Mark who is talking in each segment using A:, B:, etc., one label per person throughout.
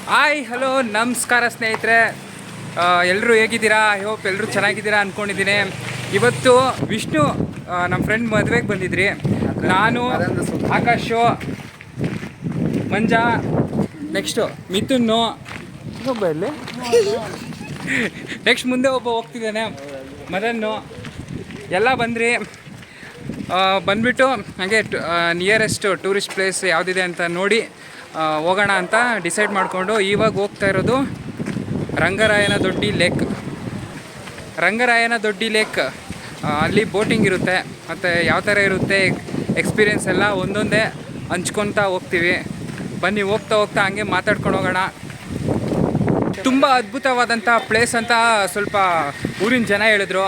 A: Hi hello ನಮಸ್ಕಾರ ಸ್ನೇಹಿತರೆ, ಎಲ್ಲರೂ ಹೇಗಿದ್ದೀರಾ? ಐ ಹೋಪ್ ಎಲ್ಲರೂ ಚೆನ್ನಾಗಿದ್ದೀರಾ ಅಂದ್ಕೊಂಡಿದ್ದೀನಿ. ಇವತ್ತು ವಿಷ್ಣು ನಮ್ಮ ಫ್ರೆಂಡ್ ಮದುವೆಗೆ ಬಂದಿದ್ರಿ. ನಾನು, ಆಕಾಶು, ಮಂಜಾ, ನೆಕ್ಸ್ಟು ಮಿಥುನ್ನು, ಒಬ್ಬ ಇಲ್ಲಿ ನೆಕ್ಸ್ಟ್ ಮುಂದೆ ಒಬ್ಬ ಹೋಗ್ತಿದ್ದಾನೆ, ಮದನ್ನು, ಎಲ್ಲ ಬಂದ್ರಿ. ಬಂದುಬಿಟ್ಟು ಹಾಗೆ ನಿಯರೆಸ್ಟ್ ಟೂರಿಸ್ಟ್ ಪ್ಲೇಸ್ ಯಾವುದಿದೆ ಅಂತ ನೋಡಿ ಹೋಗೋಣ ಅಂತ ಡಿಸೈಡ್ ಮಾಡಿಕೊಂಡು ಇವಾಗ ಹೋಗ್ತಾ ಇರೋದು ರಂಗರಾಯನ ದೊಡ್ಡಿ ಲೇಕ್. ರಂಗರಾಯನ ದೊಡ್ಡಿ ಲೇಕ್ ಅಲ್ಲಿ ಬೋಟಿಂಗ್ ಇರುತ್ತೆ, ಮತ್ತು ಯಾವ ಥರ ಇರುತ್ತೆ ಎಕ್ಸ್ಪೀರಿಯೆನ್ಸ್ ಎಲ್ಲ ಒಂದೊಂದೇ ಹಂಚ್ಕೊತಾ ಹೋಗ್ತೀವಿ. ಬನ್ನಿ, ಹೋಗ್ತಾ ಹೋಗ್ತಾ ಹಂಗೆ ಮಾತಾಡ್ಕೊಂಡು ಹೋಗೋಣ. ತುಂಬ ಅದ್ಭುತವಾದಂಥ ಪ್ಲೇಸ್ ಅಂತ ಸ್ವಲ್ಪ ಊರಿನ ಜನ ಹೇಳಿದ್ರು,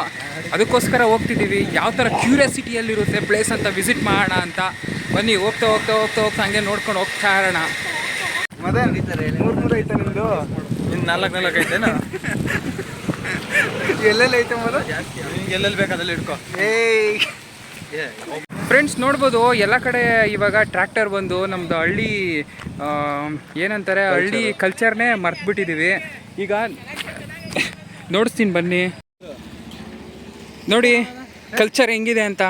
A: ಅದಕ್ಕೋಸ್ಕರ ಹೋಗ್ತಿದ್ದೀವಿ. ಯಾವ ಥರ ಕ್ಯೂರಿಯಾಸಿಟಿಯಲ್ಲಿರುತ್ತೆ ಪ್ಲೇಸ್ ಅಂತ ವಿಸಿಟ್ ಮಾಡೋಣ ಅಂತ. ಬನ್ನಿ, ಹೋಗ್ತಾ ಹೋಗ್ತಾ ಹೋಗ್ತಾ ಹೋಗ್ತಾ ಹಂಗೆ ನೋಡ್ಕೊಂಡು ಹೋಗ್ತಾ ಇರೋಣ.
B: ಮೂರು ಐತೆ ನಿಮ್ಮದು? ಇನ್ನು ನಾಲ್ಕು ಐತೆನಾ? ಎಲ್ಲೆಲ್ಲಿ ಐತೆ ಮೊದಲು? ನಿಮ್ಗೆ ಎಲ್ಲೆಲ್ಲಿ ಬೇಕಾದಲ್ಲಿ ಇಟ್ಕೋ.
A: ಫ್ರೆಂಡ್ಸ್ ನೋಡ್ಬೋದು, ಎಲ್ಲ ಕಡೆ ಇವಾಗ ಟ್ರ್ಯಾಕ್ಟರ್ ಬಂದು ನಮ್ಮದು ಹಳ್ಳಿ ಏನಂತಾರೆ ಹಳ್ಳಿ ಕಲ್ಚರ್ನೇ ಮರ್ತ್ಬಿಟ್ಟಿದ್ದೀವಿ. ಈಗ ನೋಡಿಸ್ತೀನಿ ಬನ್ನಿ, ನೋಡಿ ಕಲ್ಚರ್ ಹೆಂಗಿದೆ ಅಂತ.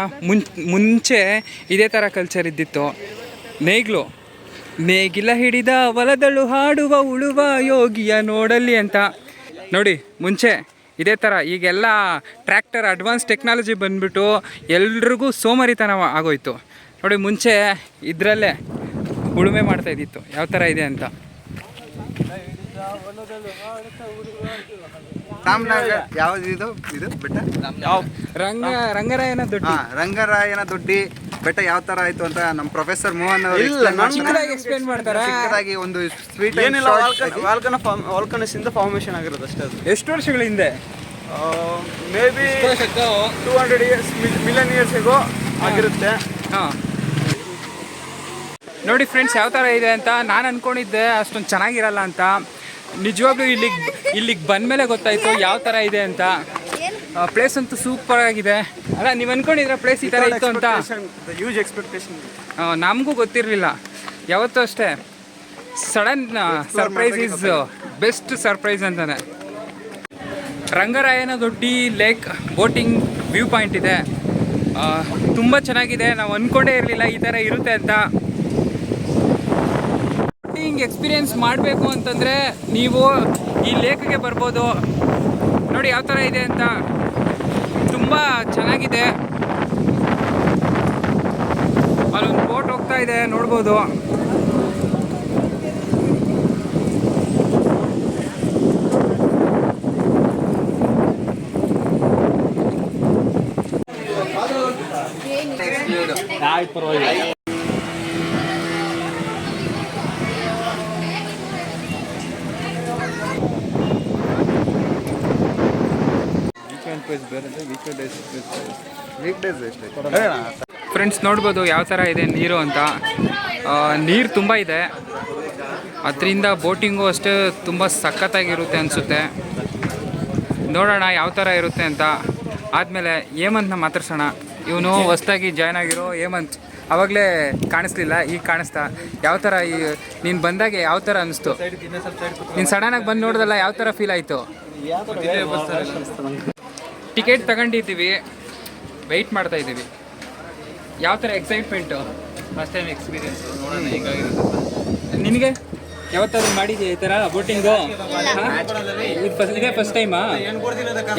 A: ಮುಂಚೆ ಇದೇ ಥರ ಕಲ್ಚರ್ ಇದ್ದಿತ್ತು. ನೇಗಿಲ ಹಿಡಿದ ಹೊಲದಳು ಹಾಡುವ ಉಳುವ ಯೋಗಿಯ ನೋಡಲ್ಲಿ ಅಂತ ನೋಡಿ. ಮುಂಚೆ ಇದೇ ಥರ. ಈಗೆಲ್ಲ ಟ್ರ್ಯಾಕ್ಟರ್ ಅಡ್ವಾನ್ಸ್ ಟೆಕ್ನಾಲಜಿ ಬಂದುಬಿಟ್ಟು ಎಲ್ರಿಗೂ ಸೋಮಾರಿತನ ಆಗೋಯ್ತು. ನೋಡಿ, ಮುಂಚೆ ಇದರಲ್ಲೇ ಉಳುಮೆ ಮಾಡ್ತಾಯಿದ್ದಿತ್ತು. ಯಾವ ಥರ ಇದೆ ಅಂತ.
B: ಯಾವ್ದು ಇದು ಬೆಟ್ಟ?
A: ರಂಗರಾಯನ ದೊಡ್ಡಿ.
B: ರಂಗರಾಯನ ದೊಡ್ಡಿ ಬೆಟ್ಟ ಯಾವ ತರ ಆಯ್ತು ಅಂತ ನಮ್ಮ ಪ್ರೊಫೆಸರ್ ಮೋಹನ್ ಅವರು
A: ಎಕ್ಸ್ಪ್ಲೇನ್ ಮಾಡ್ತಾರೆ.
B: ಚಿಕ್ಕದಾಗಿ ಒಂದು ಸ್ವೀಟ್ ಏನಿಲ್ಲ, ವಾಲ್ಕನಸ್ ಇಂದ ಫಾರ್ಮೇಶನ್ ಆಗಿರೋದು ಅಷ್ಟೇ. ಅದು
A: ಎಷ್ಟು ವರ್ಷಗಳ ಹಿಂದೆ?
B: May be 200 years, million years ago ಆಗಿರುತ್ತೆ.
A: ಹಾಂ, ನೋಡಿ ಫ್ರೆಂಡ್ಸ್ ಯಾವ ಥರ ಇದೆ ಅಂತ. ನಾನು ಅಂದ್ಕೊಂಡಿದ್ದೆ ಅಷ್ಟೊಂದು ಚೆನ್ನಾಗಿರಲ್ಲ ಅಂತ. ನಿಜವಾಗ್ಲೂ ಇಲ್ಲಿಗೆ ಬಂದಮೇಲೆ ಗೊತ್ತಾಯಿತು ಯಾವ ಥರ ಇದೆ ಅಂತ. ಪ್ಲೇಸ್ ಅಂತೂ ಸೂಪರ್ ಆಗಿದೆ. ಅಲ್ಲ, ನೀವು ಅಂದ್ಕೊಂಡಿದ್ರೆ ಪ್ಲೇಸ್ ಈ ಥರ ಇತ್ತು ಅಂತ?
B: Huge expectation.
A: ನಮಗೂ ಗೊತ್ತಿರಲಿಲ್ಲ ಯಾವತ್ತೂ ಅಷ್ಟೇ. Sudden surprise is best surprise ಅಂತಾನೆ. ರಂಗರಾಯನ ದೊಡ್ಡಿ ಲೇಕ್ ಬೋಟಿಂಗ್ ವ್ಯೂ ಪಾಯಿಂಟ್ ಇದೆ. ತುಂಬ ಚೆನ್ನಾಗಿದೆ. ನಾವು ಅಂದ್ಕೊಂಡೇ ಇರಲಿಲ್ಲ ಈ ಥರ ಇರುತ್ತೆ ಅಂತ. ಬೋಟಿಂಗ್ ಎಕ್ಸ್ಪೀರಿಯೆನ್ಸ್ ಮಾಡಬೇಕು ಅಂತಂದರೆ ನೀವು ಈ ಲೇಕ್ಗೆ ಬರ್ಬೋದು. ನೋಡಿ ಯಾವ ಥರ ಇದೆ ಅಂತ. ತುಂಬ ಚೆನ್ನಾಗಿದೆ. ಅಲ್ಲೊಂದು ಬೋಟ್ ಹೋಗ್ತಾ ಇದೆ, ನೋಡ್ಬೋದು. ಫ್ರೆಂಡ್ಸ್ ನೋಡ್ಬೋದು ಯಾವ ಥರ ಇದೆ ನೀರು ಅಂತ. ನೀರು ತುಂಬ ಇದೆ, ಅದರಿಂದ ಬೋಟಿಂಗು ಅಷ್ಟೇ ತುಂಬ ಸಖತ್ತಾಗಿರುತ್ತೆ ಅನಿಸುತ್ತೆ. ನೋಡೋಣ ಯಾವ ಥರ ಇರುತ್ತೆ ಅಂತ. ಆದಮೇಲೆ ಹೇಮಂತ್ನ ಮಾತಾಡ್ಸೋಣ. ಇವನು ಹೊಸ್ದಾಗಿ ಜಾಯ್ನ್ ಆಗಿರೋ ಹೇಮಂತ್. ಆವಾಗಲೇ ಕಾಣಿಸ್ಲಿಲ್ಲ, ಈಗ ಕಾಣಿಸ್ತಾ. ಯಾವ ಥರ ನೀನು ಬಂದಾಗ ಯಾವ ಥರ ಅನ್ನಿಸ್ತು? ನೀನು ಸಡನ್ನಾಗಿ ಬಂದು ನೋಡ್ದಲ್ಲ, ಯಾವ ಥರ ಫೀಲ್ ಆಯಿತು? ಟಿಕೆಟ್ ತಗೊಂಡಿದ್ದೀವಿ, ವೆಯ್ಟ್ ಮಾಡ್ತಾ ಇದ್ದೀವಿ. ಯಾವ ಥರ ಎಕ್ಸೈಟ್ಮೆಂಟು?
B: ಫಸ್ಟ್ ಟೈಮ್ ಎಕ್ಸ್ಪೀರಿಯನ್ಸ್, ನೋಡೋಣ ಹೇಗಾಗಿರುತ್ತೆ.
A: ನಿನಗೆ ಯಾವತ್ತಾದ್ರೂ ಮಾಡಿದೆಯಾ ಈ ಥರ ಬೋಟಿಂಗು? ಇದೇ ಫಸ್ಟ್ ಟೈಮಾ?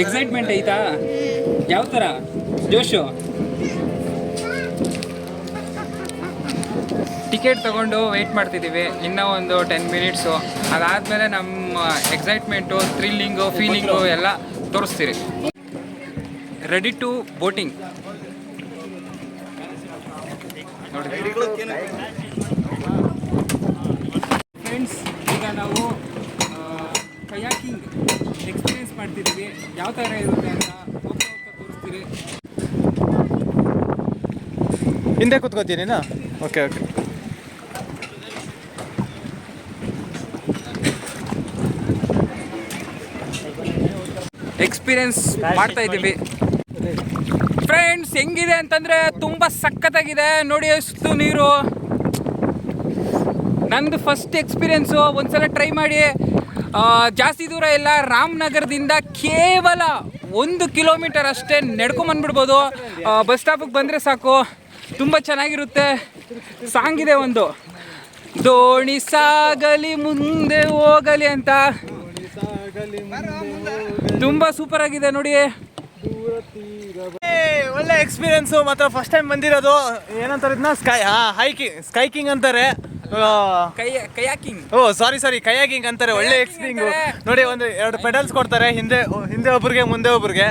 A: ಎಕ್ಸೈಟ್ಮೆಂಟ್ ಐತಾ? ಯಾವ ಥರ ಜೋಶು? ಟಿಕೆಟ್ ತೊಗೊಂಡು ವೆಯ್ಟ್ ಮಾಡ್ತಿದ್ದೀವಿ ಇನ್ನೂ ಒಂದು 10 ಮಿನಿಟ್ಸು. ಅದಾದಮೇಲೆ ನಮ್ಮ ಎಕ್ಸೈಟ್ಮೆಂಟು, ಥ್ರಿಲ್ಲಿಂಗು, ಫೀಲಿಂಗು ಎಲ್ಲ ತೋರಿಸ್ತೀರಿ. ರೆಡಿ ಟು ಬೋಟಿಂಗ್ ನೋಡಿ ಫ್ರೆಂಡ್ಸ್. ಈಗ ನಾವು ಕಯಾಕಿಂಗ್ ಎಕ್ಸ್ಪೀರಿಯೆನ್ಸ್ ಮಾಡ್ತಿದ್ದೀವಿ. ಯಾವ ಥರ ಇರುತ್ತೆ ಅಂತ ಹೋಗ್ತಾ ಹೋಗ್ತಾ ತೋರಿಸ್ತೀರಿ.
B: ಹಿಂದೆ ಕೂತ್ಕೋತೀನಿ. ಓಕೆ.
A: ಎಕ್ಸ್ಪೀರಿಯೆನ್ಸ್ ಮಾಡ್ತಾ ಇದ್ದೀವಿ ಫ್ರೆಂಡ್ಸ್. ಹೆಂಗಿದೆ ಅಂತಂದರೆ ತುಂಬ ಸಖತ್ತಾಗಿದೆ. ನೋಡಿ ಎಷ್ಟು ನೀರು, ನಂದು ಫಸ್ಟ್ ಎಕ್ಸ್ಪೀರಿಯೆನ್ಸು. ಒಂದ್ಸಲ ಟ್ರೈ ಮಾಡಿ. ಜಾಸ್ತಿ ದೂರ ಇಲ್ಲ, ರಾಮನಗರದಿಂದ ಕೇವಲ 1 ಕಿಲೋಮೀಟರ್ ಅಷ್ಟೇ ನಡ್ಕೊಂಬಂದ್ಬಿಡ್ಬೋದು. ಬಸ್ ಸ್ಟಾಪಿಗೆ ಬಂದರೆ ಸಾಕು, ತುಂಬ ಚೆನ್ನಾಗಿರುತ್ತೆ. ಸಾಂಗ್ ಇದೆ ಒಂದು, ದೋಣಿ ಸಾಗಲಿ ಮುಂದೆ ಹೋಗಲಿ ಅಂತ, ತುಂಬ ಸೂಪರ್ ಆಗಿದೆ ನೋಡಿ.
C: ಒಳ್ಳೆ ಎಕ್ಸ್ಪೀರಿಯನ್ಸು ಮಾತ್ರ. ಫಸ್ಟ್ ಟೈಮ್ ಬಂದಿರೋದು. ಏನಂತಾರೆ ಇದನ್ನ ಸ್ಕೈಕಿಂಗ್ ಅಂತಾರೆ.
A: ಕಯಾಕಿಂಗ್.
C: ಸಾರಿ ಕಯಾಕಿಂಗ್ ಅಂತಾರೆ. ಒಳ್ಳೆ ಎಕ್ಸ್ಪೀರಿಯನ್ಸ್ ನೋಡಿ. 2 ಪೆಡಲ್ಸ್ ಕೊಡ್ತಾರೆ, ಹಿಂದೆ ಒಬ್ರಿಗೆ ಮುಂದೆ ಒಬ್ರಿಗೆ.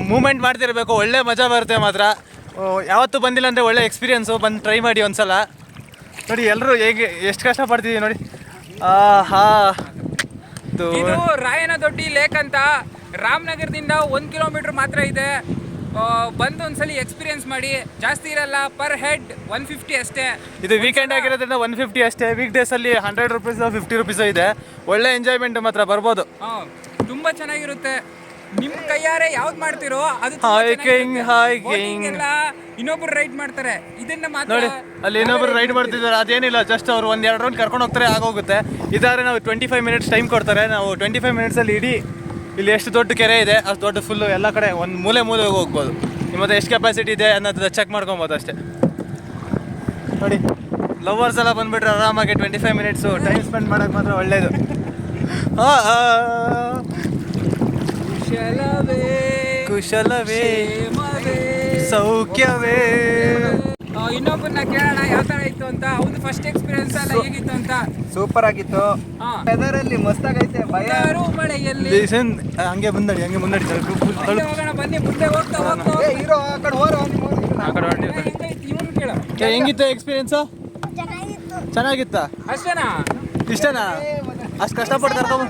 C: ಮೂವ್ಮೆಂಟ್ ಮಾಡ್ತಿರ್ಬೇಕು, ಒಳ್ಳೆ ಮಜಾ ಬರುತ್ತೆ ಮಾತ್ರ. ಯಾವತ್ತೂ ಬಂದಿಲ್ಲ ಅಂದರೆ ಒಳ್ಳೆ ಎಕ್ಸ್ಪೀರಿಯನ್ಸು. ಬಂದು ಟ್ರೈ ಮಾಡಿ ಒಂದ್ಸಲ ನೋಡಿ. ಎಲ್ಲರೂ ಹೇಗೆ ಎಷ್ಟು ಕಷ್ಟಪಡ್ತಿದ್ದೀವಿ ನೋಡಿ.
A: ಇದು ರಾಯನದೊಡ್ಡಿ ಲೇಕ್ ಅಂತ, ರಾಮನಗರದಿಂದ 1 ಕಿಲೋಮೀಟರ್ ಮಾತ್ರ ಇದೆ. ಬಂದು ಒಂದ್ಸಲಿ ಎಕ್ಸ್ಪೀರಿಯನ್ಸ್ ಮಾಡಿ. ಜಾಸ್ತಿ ಇರಲ್ಲ, ಪರ್ ಹೆಡ್ 150 ಅಷ್ಟೇ.
C: ಇದು ವೀಕೆಂಡ್ ಆಗಿರೋದ್ರಿಂದ 150 ಅಷ್ಟೇ. ವೀಕ್ ಡೇಸಲ್ಲಿ 100 ರೂಪೀಸ್ 50 ರೂಪೀಸ್ ಇದೆ. ಒಳ್ಳೆ ಎಂಜಾಯ್ಮೆಂಟ್ ಮಾತ್ರ, ಬರ್ಬೋದು.
A: ತುಂಬ ಚೆನ್ನಾಗಿರುತ್ತೆ. ನಿಮ್ಮ ಕೈಯಾರೆ ಯಾವ್ದು ಮಾಡ್ತಿರೋ ಅದು
C: ಹೈಕಿಂಗ್
A: ಎಲ್ಲ ಇನ್ನೊಬ್ರು ರೈಡ್ ಮಾಡ್ತಾರೆ. ಇದನ್ನ ಮಾತ್ರ
C: ನೋಡಿ, ಅಲ್ಲಿ ಇನ್ನೊಬ್ರು ರೈಡ್ ಮಾಡ್ತಿದ್ದಾರೆ. ಅದೇನಿಲ್ಲ, ಜಸ್ಟ್ ಅವ್ರು 1-2 ರೌಂಡ್ ಕರ್ಕೊಂಡು ಹೋಗ್ತಾರೆ, ಆಗೋಗುತ್ತೆ. ಇದಾದ್ರೆ ನಾವು 25 ಮಿನಿಟ್ಸ್ ಟೈಮ್ ಕೊಡ್ತಾರೆ. ನಾವು 25 ಮಿನಿಟ್ಸಲ್ಲಿ ಇಲ್ಲಿ ಎಷ್ಟು ದೊಡ್ಡ ಕೆರೆ ಇದೆ ಅಷ್ಟು ದೊಡ್ಡ ಫುಲ್ಲು ಎಲ್ಲ ಕಡೆ ಒಂದು ಮೂಲೆ ಹೋಗ್ಬೋದು. ಮತ್ತೆ ಎಷ್ಟು ಕೆಪಾಸಿಟಿ ಇದೆ ಅನ್ನೋದು ಚೆಕ್ ಮಾಡ್ಕೊಬೋದು ಅಷ್ಟೇ. ನೋಡಿ, ಲವರ್ಸ್ ಎಲ್ಲ ಬಂದುಬಿಟ್ರೆ ಆರಾಮಾಗಿ 25 ಮಿನಿಟ್ಸು ಟೈಮ್ ಸ್ಪೆಂಡ್ ಮಾಡೋಕ್ಕೆ ಮಾತ್ರ ಒಳ್ಳೆಯದು. ಕುಶಲವೇ ಸೌಖ್ಯವೇ.
A: ಇನ್ನೊಬ್ಬರನ್ನ ಕೇಳೋಣ ಯಾವ ಥರ ಇತ್ತು ಅಂತ. ಅವ್ನು ಫಸ್ಟ್ ಎಕ್ಸ್ಪೀರಿಯನ್ಸ್ ಎಲ್ಲ ಹೇಗಿತ್ತು ಅಂತ.
B: ಸೂಪರ್ ಆಗಿತ್ತು. ವೆದರಲ್ಲಿ ಮಸ್ತಾಗೈತೆ.
A: ಮಳೆಯಲ್ಲಿ
C: ಹಂಗೆ ಮುಂದಡಿ
A: ಹೋಗೋಣ ಬನ್ನಿ. ಮುಂದೆ ಹೋಗ್ತಾ
B: ಹೀರೋ ಆ ಕಡೆ ಹೋರೋ
A: ಇವನು ಕೇಳ.
C: ಹೆಂಗಿತ್ತು ಎಕ್ಸ್ಪೀರಿಯನ್ಸು? ಚೆನ್ನಾಗಿತ್ತಾ?
A: ಅಷ್ಟೇನಾ?
C: ಇಷ್ಟೇನಾ? ಅಷ್ಟು ಕಷ್ಟಪಟ್ಟು ಕರ್ಕೊಂಬ.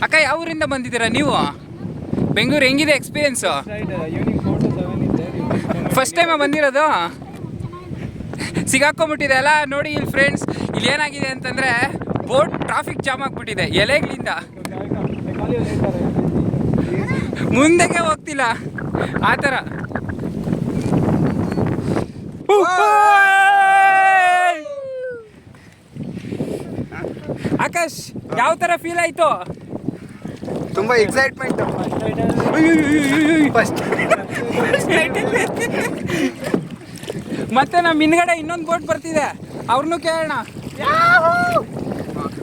A: ಅಕ್ಕ, ಯಾವ ಊರಿಂದ ಬಂದಿದ್ದೀರಾ ನೀವು? ಬೆಂಗಳೂರು. ಹೆಂಗಿದೆ ಎಕ್ಸ್ಪೀರಿಯನ್ಸು? ಫಸ್ಟ್ ಟೈಮ ಬಂದಿರೋದು? ಸಿಗಾಕೊಂಬಿಟ್ಟಿದೆ ಅಲ್ಲ ನೋಡಿ. ಇಲ್ಲಿ ಫ್ರೆಂಡ್ಸ್, ಇಲ್ಲಿ ಏನಾಗಿದೆ ಅಂತಂದರೆ ಬೋಟ್ ಟ್ರಾಫಿಕ್ ಜಾಮ್ ಆಗಿಬಿಟ್ಟಿದೆ ಎಲೆಗಳಿಂದ. ಮುಂದಕ್ಕೆ ಹೋಗ್ತಿಲ್ಲ ಆ ಥರ. ಆಕಾಶ್, ಯಾವ ಥರ ಫೀಲ್ ಆಯಿತು?
B: ತುಂಬಾ ಎಕ್ಸೈಟ್ಮೆಂಟ್.
A: ಮತ್ತೆ ನಮ್ಮ ಹಿಂದ್ಗಡೆ ಇನ್ನೊಂದು ಬೋಟ್ ಬರ್ತಿದೆ, ಅವ್ರನ್ನೂ ಕೇಳೋಣ.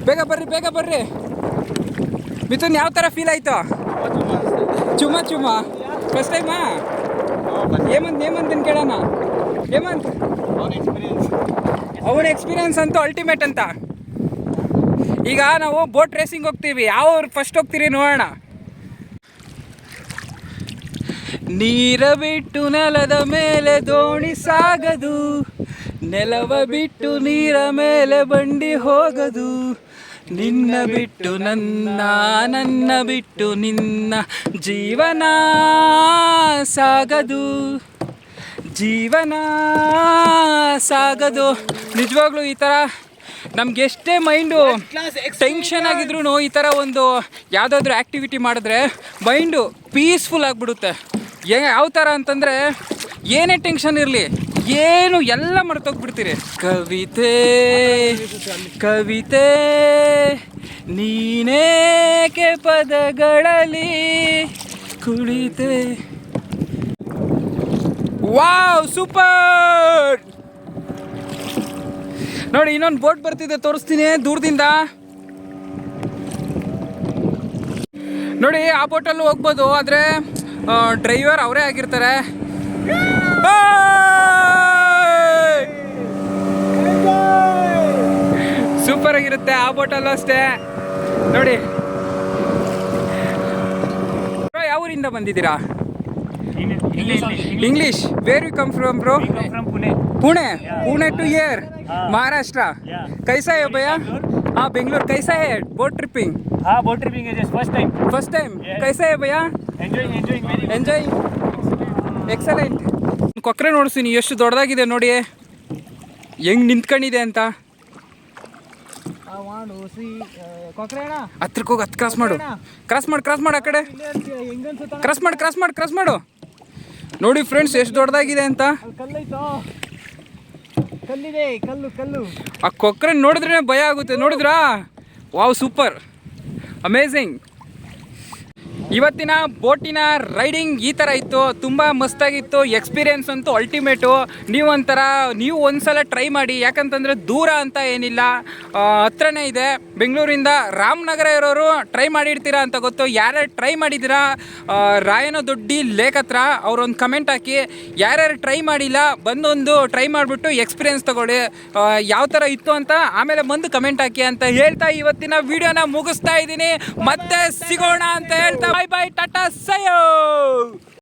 A: ಬೇಗ ಬರ್ರಿ. ಮಿಥುನ್, ಯಾವ ಥರ ಫೀಲ್ ಆಯಿತು? ಚುಮ್ಮ ಫಸ್ಟ್ ಟೈಮಾ? ಹೇಮಂತ್ ಕೇಳೋಣ. ಹೇಮಂತ್, ಅವನ ಎಕ್ಸ್ಪೀರಿಯನ್ಸ್ ಅಂತೂ ಅಲ್ಟಿಮೇಟ್ ಅಂತ. ಈಗ ನಾವು ಬೋಟ್ ರೇಸಿಂಗ್ ಹೋಗ್ತೀವಿ. ಯಾವ ಫಸ್ಟ್ ಹೋಗ್ತೀರಿ ನೋಡೋಣ. ನೀರ ಬಿಟ್ಟು ನೆಲದ ಮೇಲೆ ದೋಣಿ ಸಾಗದು, ನೆಲವ ಬಿಟ್ಟು ನೀರ ಮೇಲೆ ಬಂಡಿ ಹೋಗದು. ನಿನ್ನ ಬಿಟ್ಟು ನನ್ನ ಬಿಟ್ಟು ನಿನ್ನ ಜೀವನ ಸಾಗದು. ನಿಜವಾಗ್ಲೂ ಈ ಥರ ನಮ್ಗೆ ಎಷ್ಟೇ ಮೈಂಡು ಟೆನ್ಷನ್ ಆಗಿದ್ರು ಈ ಥರ ಒಂದು ಯಾವುದಾದ್ರೂ ಆ್ಯಕ್ಟಿವಿಟಿ ಮಾಡಿದ್ರೆ ಮೈಂಡು ಪೀಸ್ಫುಲ್ ಆಗಿಬಿಡುತ್ತೆ. ಯಾವ ಥರ ಅಂತಂದರೆ, ಏನೇ ಟೆನ್ಷನ್ ಇರಲಿ, ಏನು ಎಲ್ಲ ಮರ್ತೋಗ್ಬಿಡ್ತೀರಿ. ಕವಿತೆ ನೀನೇಕೆ ಪದಗಳಲ್ಲಿ ಕುಳಿತೆ. Wow, super. ನೋಡಿ, ಇನ್ನೊಂದು ಬೋಟ್ ಬರ್ತಿದೆ, ತೋರಿಸ್ತೀನಿ ದೂರದಿಂದ. ನೋಡಿ, ಆ ಬೋಟಲ್ಲೂ ಹೋಗ್ಬೋದು, ಆದರೆ ಡ್ರೈವರ್ ಅವರೇ ಆಗಿರ್ತಾರೆ. ಸೂಪರ್ ಆಗಿರುತ್ತೆ ಆ ಬೋಟಲ್ಲೂ ಅಷ್ಟೇ. ನೋಡಿ, ಯಾವ ಊರಿಂದ ಬಂದಿದ್ದೀರಾ? English. Where you come from, bro?
D: We come from Pune.
A: Pune to here, Maharashtra. कैसा है भैया? हाँ, बेंगलोर. कैसा है बोट ट्रिपिंग?
D: हाँ, boat tripping is just first time.
A: First time. कैसा है भैया?
D: Enjoying very much.
A: Enjoying. Excellent. ಕೊಕ್ಕರೆ ನೋಡ್ತೀನಿ ಎಷ್ಟು ದೊಡ್ಡದಾಗಿದೆ ನೋಡಿ, ಹೆಂಗ್ ನಿಂತ್ಕೊಂಡಿದೆ ಅಂತ. ಹತ್ರಕ್ಕೆ ಹೋಗಿ ಹತ್ತು ಕ್ರಾಸ್ ಮಾಡು ಆ ಕಡೆ. ಕ್ರಾಸ್ ಮಾಡು. ನೋಡಿ ಫ್ರೆಂಡ್ಸ್, ಎಷ್ಟು ದೊಡ್ಡದಾಗಿದೆ ಅಂತ.
D: ಕಲ್ಲಿದೆ ಕಲ್ಲು
A: ಆ ಕೊಕ್ರೆ ನೋಡಿದ್ರೆ ಭಯ ಆಗುತ್ತೆ. ನೋಡಿದ್ರಾ? Wow, super, amazing. ಇವತ್ತಿನ ಬೋಟಿನ ರೈಡಿಂಗ್ ಈ ಥರ ಇತ್ತು. ತುಂಬ ಮಸ್ತಾಗಿತ್ತು. ಎಕ್ಸ್ಪೀರಿಯೆನ್ಸ್ ಅಂತೂ ಅಲ್ಟಿಮೇಟು. ನೀವು ಒಂದ್ಸಲ ಟ್ರೈ ಮಾಡಿ. ಯಾಕಂತಂದರೆ ದೂರ ಅಂತ ಏನಿಲ್ಲ, ಹತ್ರನೇ ಇದೆ. ಬೆಂಗಳೂರಿಂದ ರಾಮನಗರ ಇರೋರು ಟ್ರೈ ಮಾಡಿರ್ತೀರಾ ಅಂತ ಗೊತ್ತು. ಯಾರ್ಯಾರು ಟ್ರೈ ಮಾಡಿದ್ದೀರಾ ರಾಯನದೊಡ್ಡಿ ಲೇಕ್ ಹತ್ರ ಅವರೊಂದು ಕಮೆಂಟ್ ಹಾಕಿ. ಯಾರ್ಯಾರು ಟ್ರೈ ಮಾಡಿಲ್ಲ ಬಂದೊಂದು ಟ್ರೈ ಮಾಡಿಬಿಟ್ಟು ಎಕ್ಸ್ಪೀರಿಯೆನ್ಸ್ ತಗೊಳ್ಳಿ, ಯಾವ ಥರ ಇತ್ತು ಅಂತ ಆಮೇಲೆ ಬಂದು ಕಮೆಂಟ್ ಹಾಕಿ ಅಂತ ಹೇಳ್ತಾ ಇವತ್ತಿನ ವಿಡಿಯೋನ ಮುಗಿಸ್ತಾ ಇದ್ದೀನಿ. ಮತ್ತೆ ಸಿಗೋಣ ಅಂತ ಹೇಳ್ತಾ ಬಾಯ್ ಬಾಯ್, ಟಾಟಾ, ಸಯೋ.